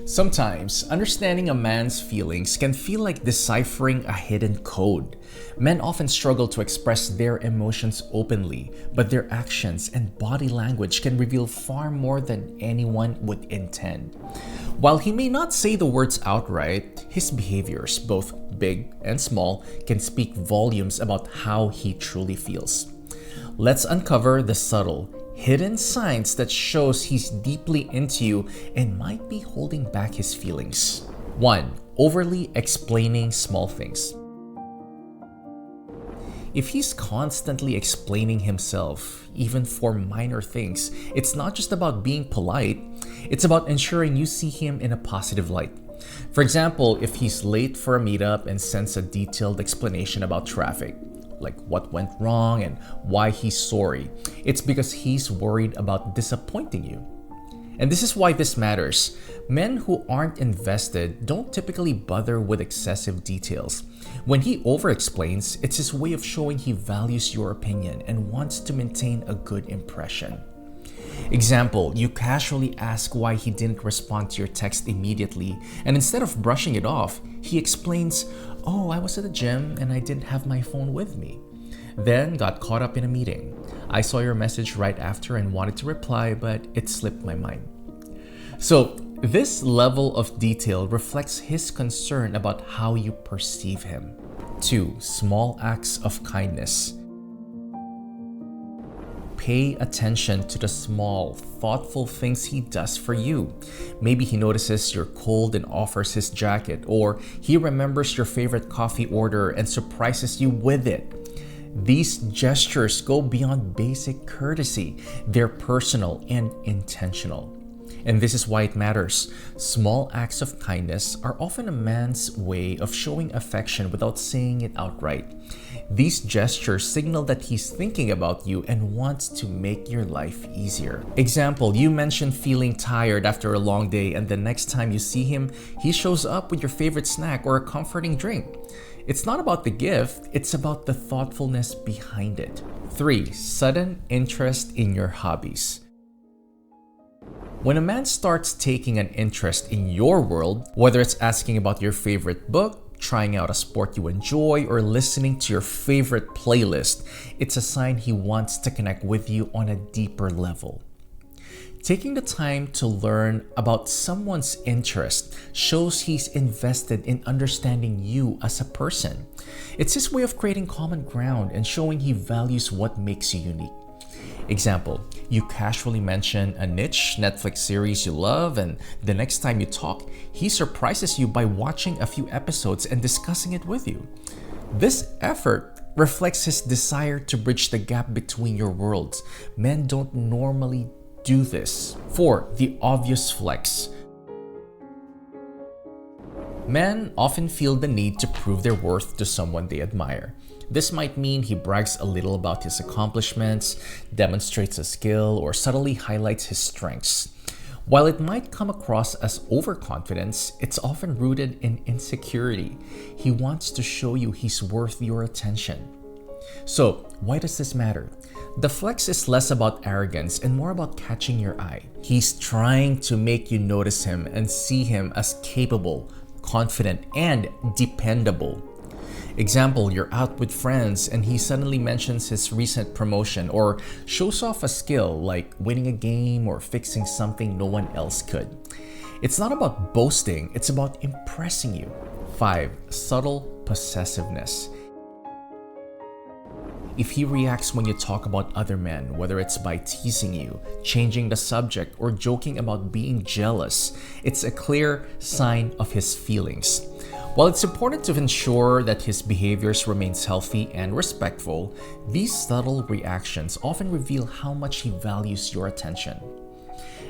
Sometimes, understanding a man's feelings can feel like deciphering a hidden code. Men often struggle to express their emotions openly, but their actions and body language can reveal far more than anyone would intend. While he may not say the words outright, his behaviors, both big and small, can speak volumes about how he truly feels. Let's uncover the subtle, hidden signs that shows he's deeply into you and might be holding back his feelings. 1. Overly explaining small things. If he's constantly explaining himself, even for minor things, it's not just about being polite, it's about ensuring you see him in a positive light. For example, if he's late for a meetup and sends a detailed explanation about traffic, like what went wrong and why he's sorry, it's because he's worried about disappointing you. And this is why this matters. Men who aren't invested don't typically bother with excessive details. When he over-explains, it's his way of showing he values your opinion and wants to maintain a good impression. Example, you casually ask why he didn't respond to your text immediately, and instead of brushing it off, he explains, "Oh, I was at the gym and I didn't have my phone with me. Then got caught up in a meeting. I saw your message right after and wanted to reply, but it slipped my mind." So, this level of detail reflects his concern about how you perceive him. 2. Small acts of kindness. Pay attention to the small, thoughtful things he does for you. Maybe he notices you're cold and offers his jacket, or he remembers your favorite coffee order and surprises you with it. These gestures go beyond basic courtesy. They're personal and intentional. And this is why it matters. Small acts of kindness are often a man's way of showing affection without saying it outright. These gestures signal that he's thinking about you and wants to make your life easier. Example, you mentioned feeling tired after a long day, and the next time you see him, he shows up with your favorite snack or a comforting drink. It's not about the gift, it's about the thoughtfulness behind it. 3. Sudden interest in your hobbies. When a man starts taking an interest in your world, whether it's asking about your favorite book, trying out a sport you enjoy, or listening to your favorite playlist, it's a sign he wants to connect with you on a deeper level. Taking the time to learn about someone's interest shows he's invested in understanding you as a person. It's his way of creating common ground and showing he values what makes you unique. Example, you casually mention a niche Netflix series you love, and the next time you talk, he surprises you by watching a few episodes and discussing it with you. This effort reflects his desire to bridge the gap between your worlds. Men don't normally do this. 4. The obvious flex. Men often feel the need to prove their worth to someone they admire. This might mean he brags a little about his accomplishments, demonstrates a skill, or subtly highlights his strengths. While it might come across as overconfidence, it's often rooted in insecurity. He wants to show you he's worth your attention. So, why does this matter? The flex is less about arrogance and more about catching your eye. He's trying to make you notice him and see him as capable, confident, and dependable. Example, you're out with friends and he suddenly mentions his recent promotion or shows off a skill like winning a game or fixing something no one else could. It's not about boasting, it's about impressing you. 5. Subtle possessiveness. If he reacts when you talk about other men, whether it's by teasing you, changing the subject, or joking about being jealous, it's a clear sign of his feelings. While it's important to ensure that his behaviors remains healthy and respectful, these subtle reactions often reveal how much he values your attention.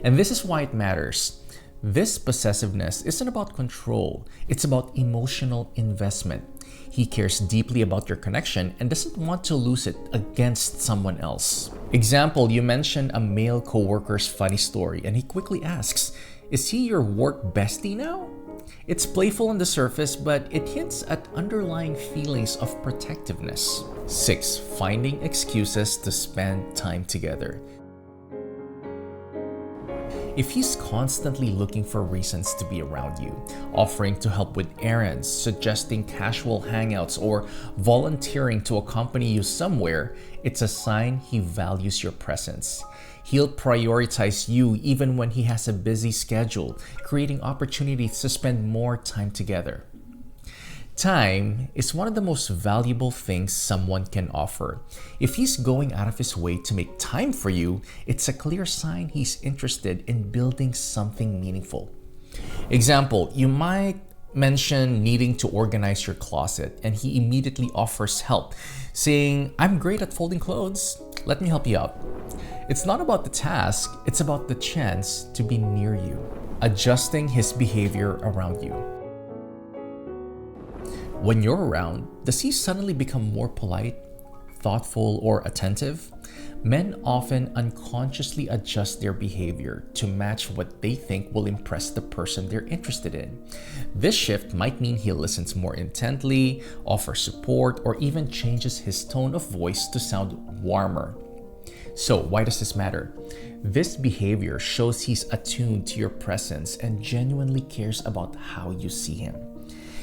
And this is why it matters. This possessiveness isn't about control, it's about emotional investment. He cares deeply about your connection and doesn't want to lose it against someone else. Example, you mention a male coworker's funny story and he quickly asks, "Is he your work bestie now?" It's playful on the surface, but it hints at underlying feelings of protectiveness. 6. Finding excuses to spend time together. If he's constantly looking for reasons to be around you, offering to help with errands, suggesting casual hangouts, or volunteering to accompany you somewhere, it's a sign he values your presence. He'll prioritize you even when he has a busy schedule, creating opportunities to spend more time together. Time is one of the most valuable things someone can offer. If he's going out of his way to make time for you, it's a clear sign he's interested in building something meaningful. Example, you might mention needing to organize your closet and he immediately offers help, saying, "I'm great at folding clothes. Let me help you out." It's not about the task, it's about the chance to be near you, adjusting his behavior around you. When you're around, does he suddenly become more polite, thoughtful, or attentive? Men often unconsciously adjust their behavior to match what they think will impress the person they're interested in. This shift might mean he listens more intently, offers support, or even changes his tone of voice to sound warmer. So, why does this matter? This behavior shows he's attuned to your presence and genuinely cares about how you see him.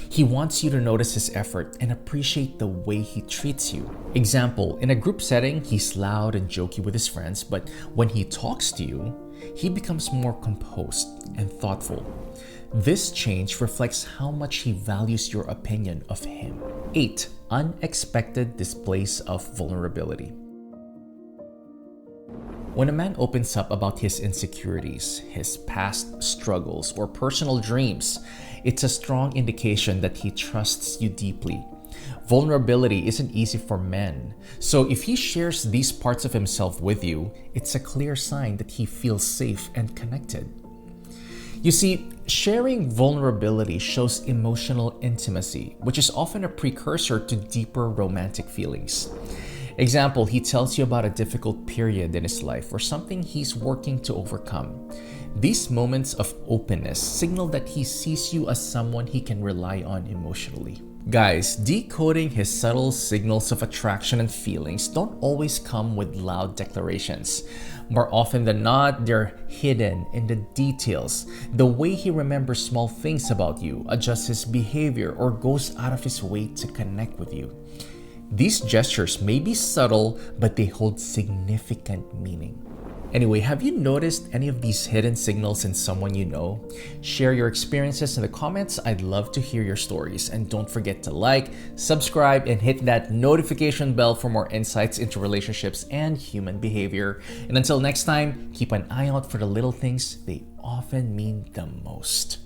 He wants you to notice his effort and appreciate the way he treats you. Example, in a group setting, he's loud and jokey with his friends, but when he talks to you, he becomes more composed and thoughtful. This change reflects how much he values your opinion of him. 8. Unexpected displays of vulnerability. When a man opens up about his insecurities, his past struggles, or personal dreams, it's a strong indication that he trusts you deeply. Vulnerability isn't easy for men, so if he shares these parts of himself with you, it's a clear sign that he feels safe and connected. You see, sharing vulnerability shows emotional intimacy, which is often a precursor to deeper romantic feelings. Example, he tells you about a difficult period in his life or something he's working to overcome. These moments of openness signal that he sees you as someone he can rely on emotionally. Guys, decoding his subtle signals of attraction and feelings don't always come with loud declarations. More often than not, they're hidden in the details. The way he remembers small things about you, adjusts his behavior, or goes out of his way to connect with you. These gestures may be subtle, but they hold significant meaning. Anyway, have you noticed any of these hidden signals in someone you know? Share your experiences in the comments. I'd love to hear your stories. And don't forget to like, subscribe, and hit that notification bell for more insights into relationships and human behavior. And until next time, keep an eye out for the little things. They often mean the most.